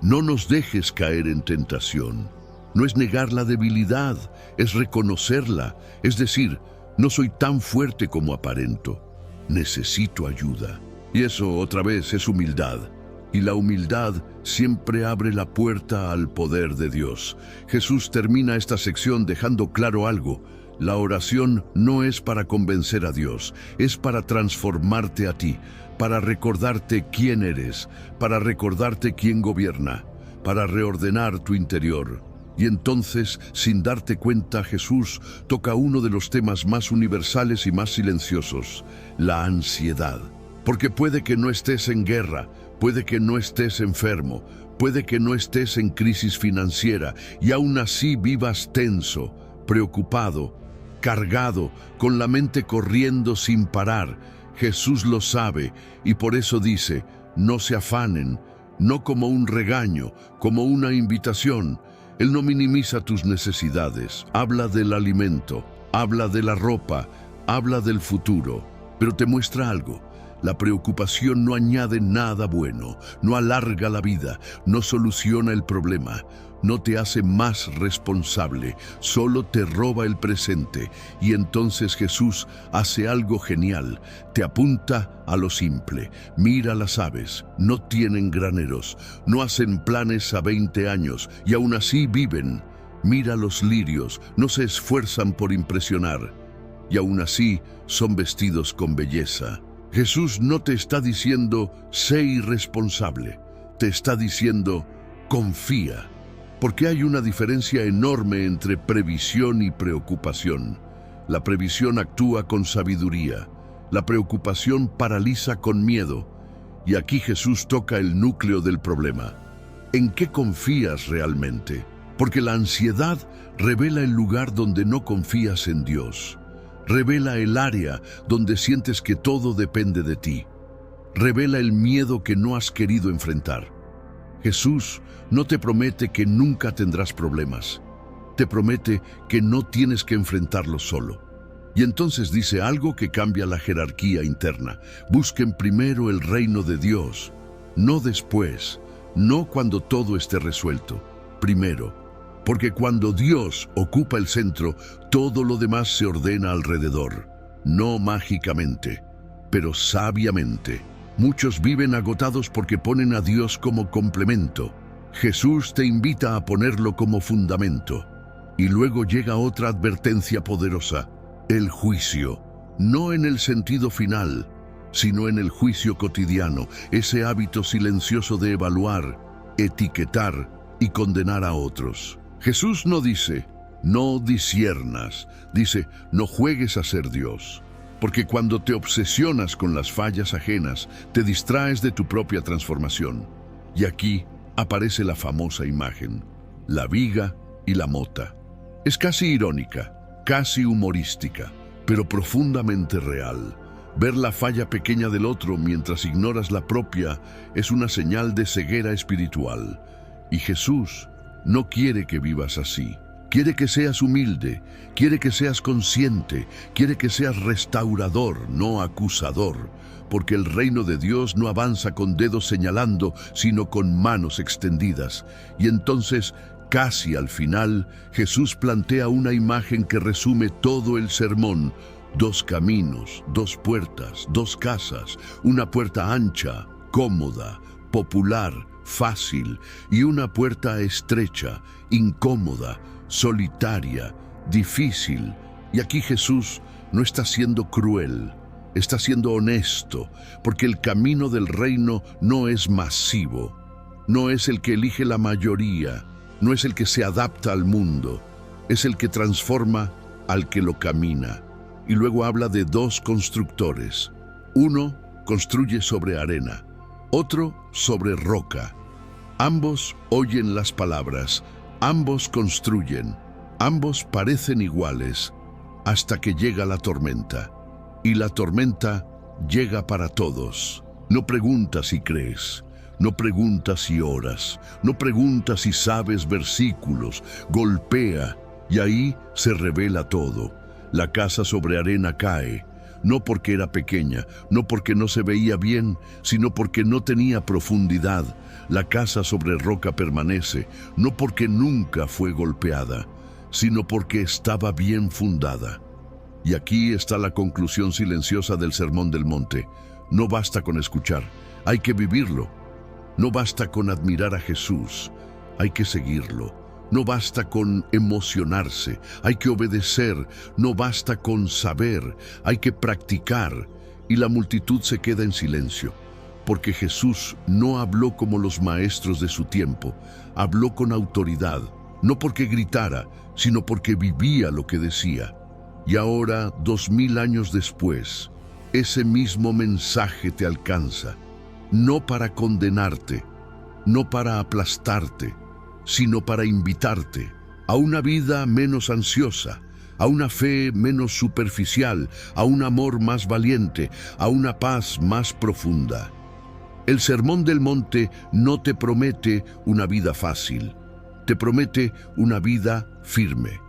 No nos dejes caer en tentación. No es negar la debilidad, es reconocerla. Es decir, no soy tan fuerte como aparento. Necesito ayuda. Y eso, otra vez, es humildad. Y la humildad siempre abre la puerta al poder de Dios. Jesús termina esta sección dejando claro algo. La oración no es para convencer a Dios, es para transformarte a ti, para recordarte quién eres, para recordarte quién gobierna, para reordenar tu interior. Y entonces, sin darte cuenta, Jesús toca uno de los temas más universales y más silenciosos, la ansiedad. Porque puede que no estés en guerra, puede que no estés enfermo, puede que no estés en crisis financiera y aún así vivas tenso, preocupado, cargado, con la mente corriendo sin parar. Jesús lo sabe y por eso dice, no se afanen, no como un regaño, como una invitación. Él no minimiza tus necesidades, habla del alimento, habla de la ropa, habla del futuro, pero te muestra algo. La preocupación no añade nada bueno, no alarga la vida, no soluciona el problema, no te hace más responsable, solo te roba el presente. Y entonces Jesús hace algo genial, te apunta a lo simple. Mira las aves, no tienen graneros, no hacen planes a 20 años y aún así viven. Mira los lirios, no se esfuerzan por impresionar y aún así son vestidos con belleza. Jesús no te está diciendo, sé irresponsable, te está diciendo, confía. Porque hay una diferencia enorme entre previsión y preocupación. La previsión actúa con sabiduría, la preocupación paraliza con miedo. Y aquí Jesús toca el núcleo del problema. ¿En qué confías realmente? Porque la ansiedad revela el lugar donde no confías en Dios. Revela el área donde sientes que todo depende de ti. Revela el miedo que no has querido enfrentar. Jesús no te promete que nunca tendrás problemas. Te promete que no tienes que enfrentarlos solo. Y entonces dice algo que cambia la jerarquía interna. Busquen primero el reino de Dios, no después, no cuando todo esté resuelto. Primero. Porque cuando Dios ocupa el centro, todo lo demás se ordena alrededor. No mágicamente, pero sabiamente. Muchos viven agotados porque ponen a Dios como complemento. Jesús te invita a ponerlo como fundamento. Y luego llega otra advertencia poderosa, el juicio. No en el sentido final, sino en el juicio cotidiano, ese hábito silencioso de evaluar, etiquetar y condenar a otros. Jesús no dice, no disiernas, dice, no juegues a ser Dios. Porque cuando te obsesionas con las fallas ajenas, te distraes de tu propia transformación. Y aquí aparece la famosa imagen, la viga y la mota. Es casi irónica, casi humorística, pero profundamente real. Ver la falla pequeña del otro mientras ignoras la propia es una señal de ceguera espiritual. Y Jesús no quiere que vivas así. Quiere que seas humilde, quiere que seas consciente, quiere que seas restaurador, no acusador, porque el reino de Dios no avanza con dedos señalando, sino con manos extendidas. Y entonces, casi al final, Jesús plantea una imagen que resume todo el sermón: 2 caminos, 2 puertas, 2 casas, una puerta ancha, cómoda, popular, fácil, y una puerta estrecha, incómoda, solitaria, difícil. Y aquí Jesús no está siendo cruel, está siendo honesto, porque el camino del reino no es masivo, no es el que elige la mayoría, no es el que se adapta al mundo, es el que transforma al que lo camina. Y luego habla de 2 constructores. Uno construye sobre arena, otro sobre roca. Ambos oyen las palabras, ambos construyen, ambos parecen iguales, hasta que llega la tormenta. Y la tormenta llega para todos. No preguntas si crees, no preguntas si oras, no preguntas si sabes versículos, golpea y ahí se revela todo. La casa sobre arena cae, no porque era pequeña, no porque no se veía bien, sino porque no tenía profundidad. La casa sobre roca permanece, no porque nunca fue golpeada, sino porque estaba bien fundada. Y aquí está la conclusión silenciosa del Sermón del Monte. No basta con escuchar, hay que vivirlo. No basta con admirar a Jesús, hay que seguirlo. No basta con emocionarse, hay que obedecer. No basta con saber, hay que practicar. Y la multitud se queda en silencio, porque Jesús no habló como los maestros de su tiempo, habló con autoridad, no porque gritara, sino porque vivía lo que decía. Y ahora, 2000 años después, ese mismo mensaje te alcanza, no para condenarte, no para aplastarte, sino para invitarte a una vida menos ansiosa, a una fe menos superficial, a un amor más valiente, a una paz más profunda. El Sermón del Monte no te promete una vida fácil, te promete una vida firme.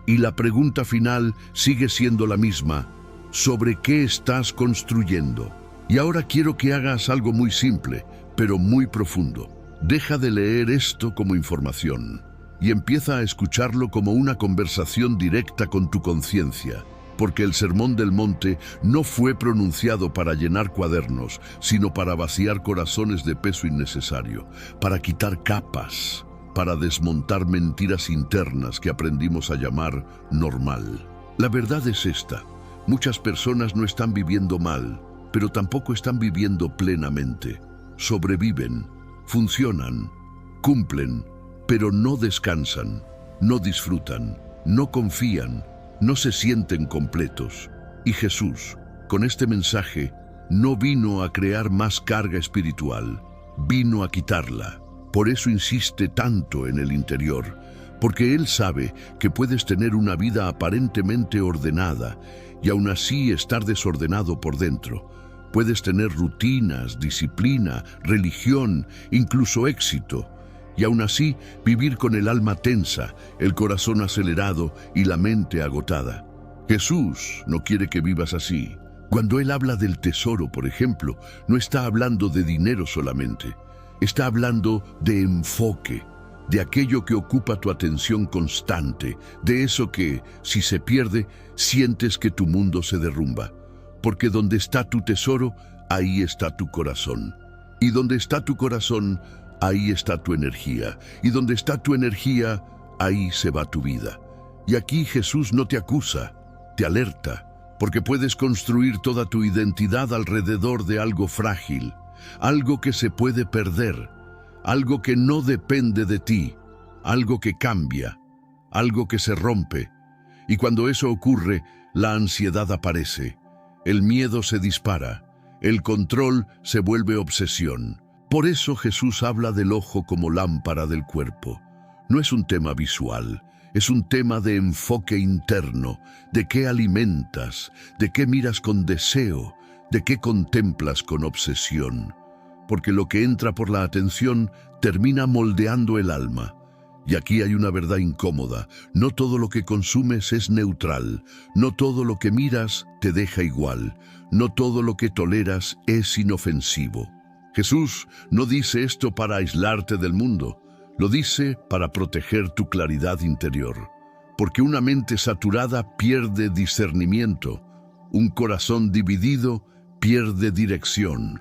Y la pregunta final sigue siendo la misma: ¿sobre qué estás construyendo? Y ahora quiero que hagas algo muy simple, pero muy profundo. Deja de leer esto como información y empieza a escucharlo como una conversación directa con tu conciencia, porque el Sermón del Monte no fue pronunciado para llenar cuadernos, sino para vaciar corazones de peso innecesario, para quitar capas, para desmontar mentiras internas que aprendimos a llamar normal. La verdad es esta: muchas personas no están viviendo mal, pero tampoco están viviendo plenamente. Sobreviven, funcionan, cumplen, pero no descansan, no disfrutan, no confían, no se sienten completos. Y Jesús, con este mensaje, no vino a crear más carga espiritual, vino a quitarla. Por eso insiste tanto en el interior, porque Él sabe que puedes tener una vida aparentemente ordenada y aún así estar desordenado por dentro. Puedes tener rutinas, disciplina, religión, incluso éxito, y aún así vivir con el alma tensa, el corazón acelerado y la mente agotada. Jesús no quiere que vivas así. Cuando Él habla del tesoro, por ejemplo, no está hablando de dinero solamente. Está hablando de enfoque, de aquello que ocupa tu atención constante, de eso que, si se pierde, sientes que tu mundo se derrumba. Porque donde está tu tesoro, ahí está tu corazón. Y donde está tu corazón, ahí está tu energía. Y donde está tu energía, ahí se va tu vida. Y aquí Jesús no te acusa, te alerta, porque puedes construir toda tu identidad alrededor de algo frágil, algo que se puede perder, algo que no depende de ti, algo que cambia, algo que se rompe. Y cuando eso ocurre, la ansiedad aparece. El miedo se dispara, el control se vuelve obsesión. Por eso Jesús habla del ojo como lámpara del cuerpo. No es un tema visual, es un tema de enfoque interno, de qué alimentas, de qué miras con deseo, ¿De qué contemplas con obsesión? Porque lo que entra por la atención termina moldeando el alma. Y aquí hay una verdad incómoda. No todo lo que consumes es neutral. No todo lo que miras te deja igual. No todo lo que toleras es inofensivo. Jesús no dice esto para aislarte del mundo. Lo dice para proteger tu claridad interior. Porque una mente saturada pierde discernimiento. Un corazón dividido pierde dirección.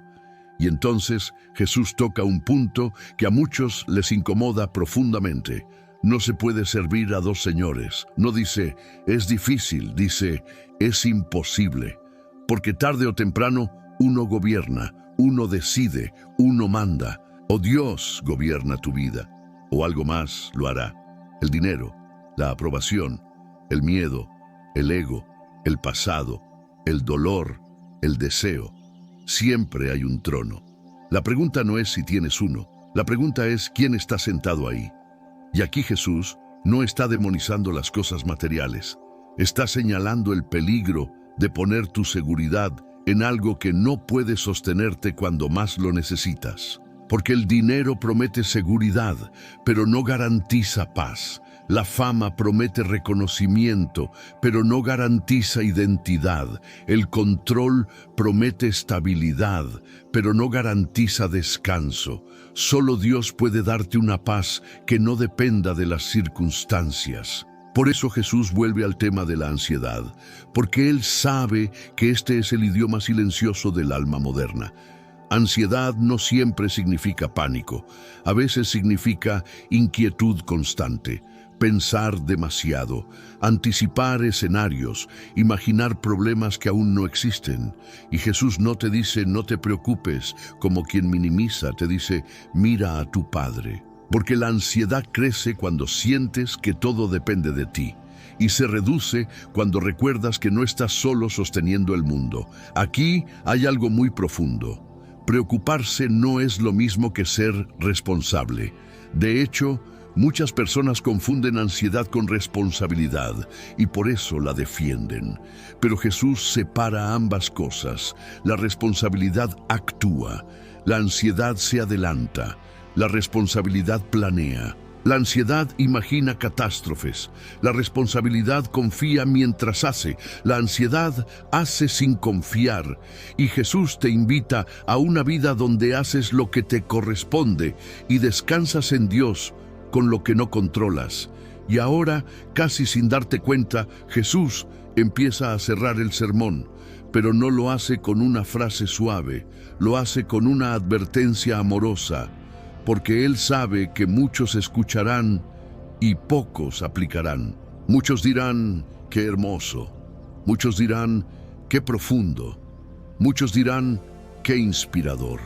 Y entonces Jesús toca un punto que a muchos les incomoda profundamente. No se puede servir a dos señores. No dice, es difícil, dice, es imposible. Porque tarde o temprano uno gobierna, uno decide, uno manda. O Dios gobierna tu vida, o algo más lo hará. El dinero, la aprobación, el miedo, el ego, el pasado, el dolor, el deseo. Siempre hay un trono. La pregunta no es si tienes uno. La pregunta es quién está sentado ahí. Y aquí Jesús no está demonizando las cosas materiales. Está señalando el peligro de poner tu seguridad en algo que no puede sostenerte cuando más lo necesitas. Porque el dinero promete seguridad, pero no garantiza paz. La fama promete reconocimiento, pero no garantiza identidad. El control promete estabilidad, pero no garantiza descanso. Solo Dios puede darte una paz que no dependa de las circunstancias. Por eso Jesús vuelve al tema de la ansiedad, porque Él sabe que este es el idioma silencioso del alma moderna. Ansiedad no siempre significa pánico, a veces significa inquietud constante. Pensar demasiado, anticipar escenarios, imaginar problemas que aún no existen. Y Jesús no te dice, no te preocupes, como quien minimiza, te dice, mira a tu Padre. Porque la ansiedad crece cuando sientes que todo depende de ti. Y se reduce cuando recuerdas que no estás solo sosteniendo el mundo. Aquí hay algo muy profundo. Preocuparse no es lo mismo que ser responsable. De hecho, muchas personas confunden ansiedad con responsabilidad y por eso la defienden. Pero Jesús separa ambas cosas. La responsabilidad actúa, la ansiedad se adelanta, la responsabilidad planea. La ansiedad imagina catástrofes, la responsabilidad confía mientras hace, la ansiedad hace sin confiar. Y Jesús te invita a una vida donde haces lo que te corresponde y descansas en Dios con lo que no controlas. Y ahora, casi sin darte cuenta, Jesús empieza a cerrar el sermón, pero no lo hace con una frase suave, lo hace con una advertencia amorosa. Porque Él sabe que muchos escucharán y pocos aplicarán. Muchos dirán, qué hermoso. Muchos dirán, qué profundo. Muchos dirán, qué inspirador.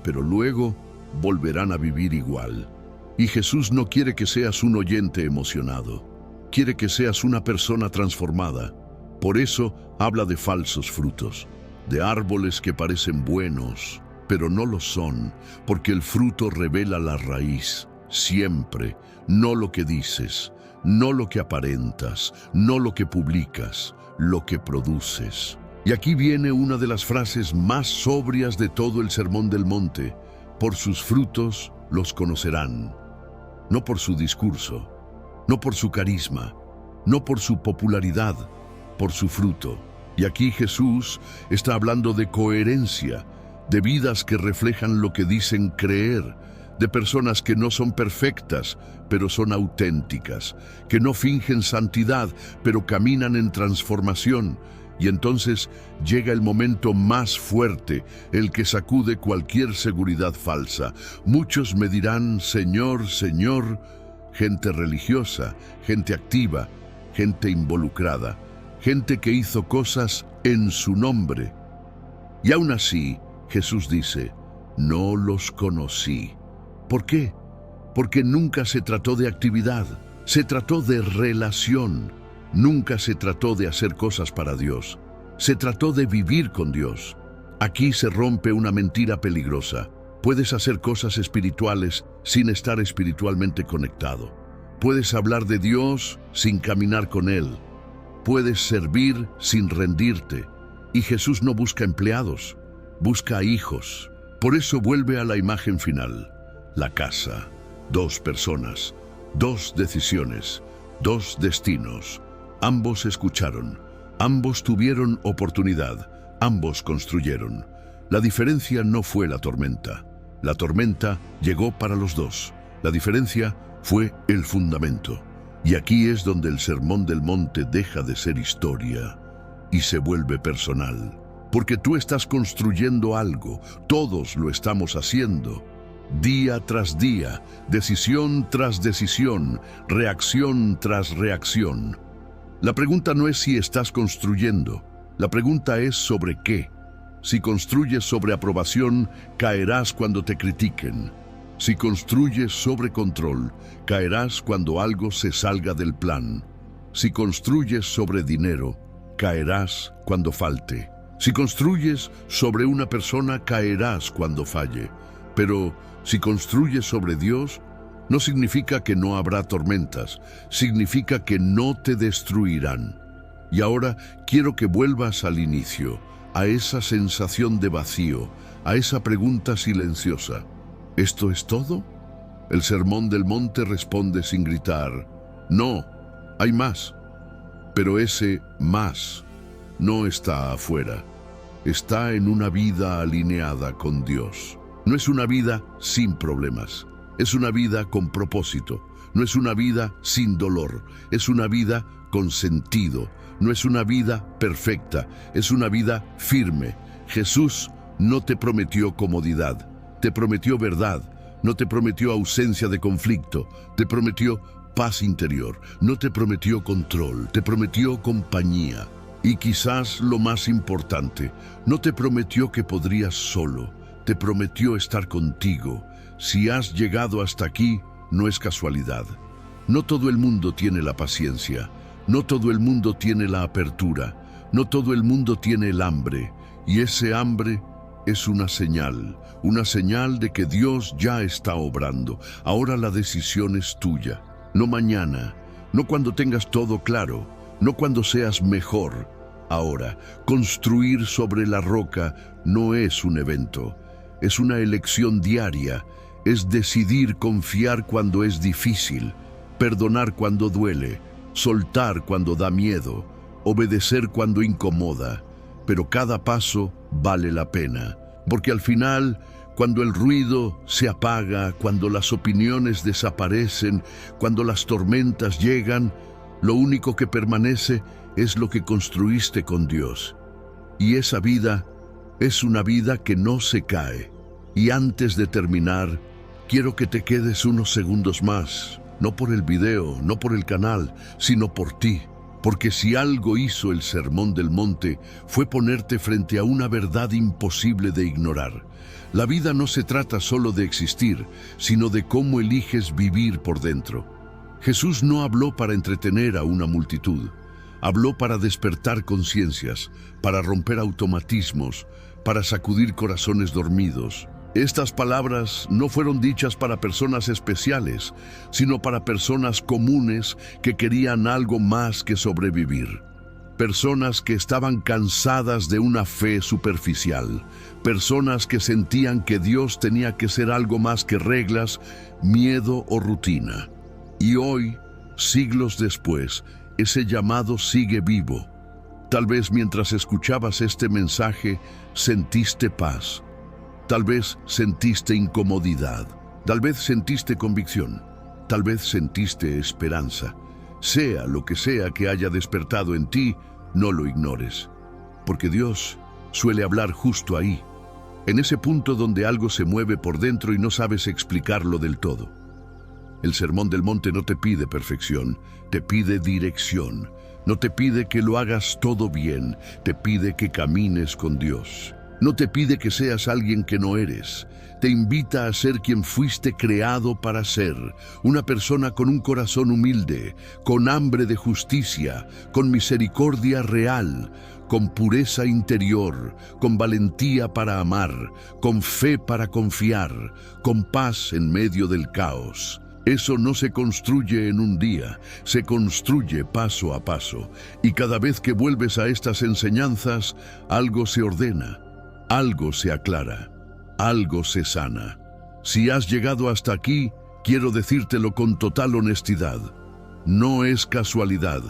Pero luego volverán a vivir igual. Y Jesús no quiere que seas un oyente emocionado. Quiere que seas una persona transformada. Por eso habla de falsos frutos, de árboles que parecen buenos, pero no lo son, porque el fruto revela la raíz, siempre, no lo que dices, no lo que aparentas, no lo que publicas, lo que produces. Y aquí viene una de las frases más sobrias de todo el Sermón del Monte: por sus frutos los conocerán. No por su discurso, no por su carisma, no por su popularidad, por su fruto. Y aquí Jesús está hablando de coherencia, de vidas que reflejan lo que dicen creer, de personas que no son perfectas, pero son auténticas, que no fingen santidad, pero caminan en transformación. Y entonces llega el momento más fuerte, el que sacude cualquier seguridad falsa. Muchos me dirán, Señor, Señor, gente religiosa, gente activa, gente involucrada, gente que hizo cosas en su nombre. Y aún así, Jesús dice, no los conocí. ¿Por qué? Porque nunca se trató de actividad, se trató de relación. Nunca se trató de hacer cosas para Dios, se trató de vivir con Dios. Aquí se rompe una mentira peligrosa. Puedes hacer cosas espirituales sin estar espiritualmente conectado. Puedes hablar de Dios sin caminar con Él. Puedes servir sin rendirte. Y Jesús no busca empleados, busca hijos. Por eso vuelve a la imagen final, la casa, 2 personas, 2 decisiones, 2 destinos. Ambos escucharon, ambos tuvieron oportunidad, ambos construyeron. La diferencia no fue la tormenta llegó para los 2. La diferencia fue el fundamento. Y aquí es donde el Sermón del Monte deja de ser historia y se vuelve personal. Porque tú estás construyendo algo, todos lo estamos haciendo. Día tras día, decisión tras decisión, reacción tras reacción. La pregunta no es si estás construyendo, la pregunta es sobre qué. Si construyes sobre aprobación, caerás cuando te critiquen. Si construyes sobre control, caerás cuando algo se salga del plan. Si construyes sobre dinero, caerás cuando falte. Si construyes sobre una persona, caerás cuando falle. Pero si construyes sobre Dios, no significa que no habrá tormentas, significa que no te destruirán. Y ahora quiero que vuelvas al inicio, a esa sensación de vacío, a esa pregunta silenciosa. ¿Esto es todo? El Sermón del Monte responde sin gritar, no, hay más. Pero ese más no está afuera, está en una vida alineada con Dios. No es una vida sin problemas, es una vida con propósito, no es una vida sin dolor, es una vida con sentido, no es una vida perfecta, es una vida firme. Jesús no te prometió comodidad, te prometió verdad, no te prometió ausencia de conflicto, te prometió paz interior, no te prometió control, te prometió compañía. Y quizás lo más importante, no te prometió que podrías solo, te prometió estar contigo. Si has llegado hasta aquí, no es casualidad. No todo el mundo tiene la paciencia, no todo el mundo tiene la apertura, no todo el mundo tiene el hambre, y ese hambre es una señal de que Dios ya está obrando. Ahora la decisión es tuya, no mañana, no cuando tengas todo claro, no cuando seas mejor. Ahora, construir sobre la roca no es un evento, es una elección diaria, es decidir confiar cuando es difícil, perdonar cuando duele, soltar cuando da miedo, obedecer cuando incomoda, pero cada paso vale la pena, porque al final, cuando el ruido se apaga, cuando las opiniones desaparecen, cuando las tormentas llegan, lo único que permanece es lo que construiste con Dios. Y esa vida es una vida que no se cae. Y antes de terminar, quiero que te quedes unos segundos más, no por el video, no por el canal, sino por ti. Porque si algo hizo el Sermón del Monte, fue ponerte frente a una verdad imposible de ignorar. La vida no se trata solo de existir, sino de cómo eliges vivir por dentro. Jesús no habló para entretener a una multitud. Habló para despertar conciencias, para romper automatismos, para sacudir corazones dormidos. Estas palabras no fueron dichas para personas especiales, sino para personas comunes que querían algo más que sobrevivir. Personas que estaban cansadas de una fe superficial. Personas que sentían que Dios tenía que ser algo más que reglas, miedo o rutina. Y hoy, siglos después, ese llamado sigue vivo. Tal vez mientras escuchabas este mensaje, sentiste paz. Tal vez sentiste incomodidad, tal vez sentiste convicción, tal vez sentiste esperanza. Sea lo que sea que haya despertado en ti, no lo ignores, porque Dios suele hablar justo ahí, en ese punto donde algo se mueve por dentro y no sabes explicarlo del todo. El Sermón del Monte no te pide perfección, te pide dirección. No te pide que lo hagas todo bien, te pide que camines con Dios. No te pide que seas alguien que no eres. Te invita a ser quien fuiste creado para ser. Una persona con un corazón humilde, con hambre de justicia, con misericordia real, con pureza interior, con valentía para amar, con fe para confiar, con paz en medio del caos. Eso no se construye en un día, se construye paso a paso. Y cada vez que vuelves a estas enseñanzas, algo se ordena, algo se aclara, algo se sana. Si has llegado hasta aquí, quiero decírtelo con total honestidad. No es casualidad.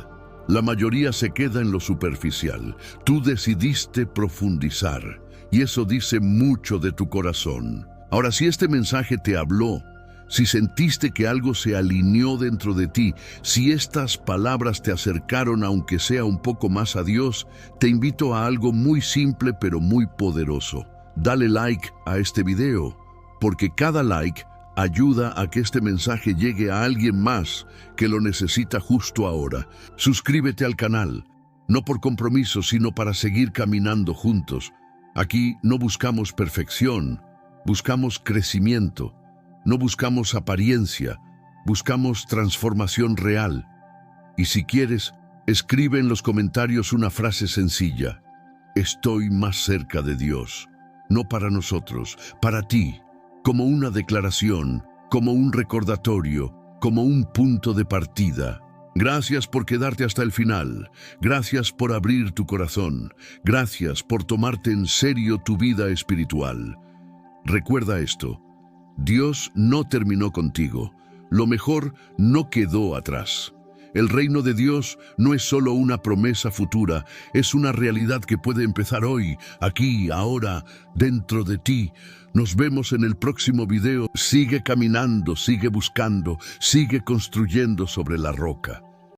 La mayoría se queda en lo superficial. Tú decidiste profundizar, y eso dice mucho de tu corazón. Ahora, si este mensaje te habló, si sentiste que algo se alineó dentro de ti, si estas palabras te acercaron aunque sea un poco más a Dios, te invito a algo muy simple pero muy poderoso. Dale like a este video, porque cada like ayuda a que este mensaje llegue a alguien más que lo necesita justo ahora. Suscríbete al canal, no por compromiso, sino para seguir caminando juntos. Aquí no buscamos perfección, buscamos crecimiento. No buscamos apariencia, buscamos transformación real. Y si quieres, escribe en los comentarios una frase sencilla. Estoy más cerca de Dios. No para nosotros, para ti. Como una declaración, como un recordatorio, como un punto de partida. Gracias por quedarte hasta el final. Gracias por abrir tu corazón. Gracias por tomarte en serio tu vida espiritual. Recuerda esto. Dios no terminó contigo. Lo mejor no quedó atrás. El reino de Dios no es solo una promesa futura, es una realidad que puede empezar hoy, aquí, ahora, dentro de ti. Nos vemos en el próximo video. Sigue caminando, sigue buscando, sigue construyendo sobre la roca.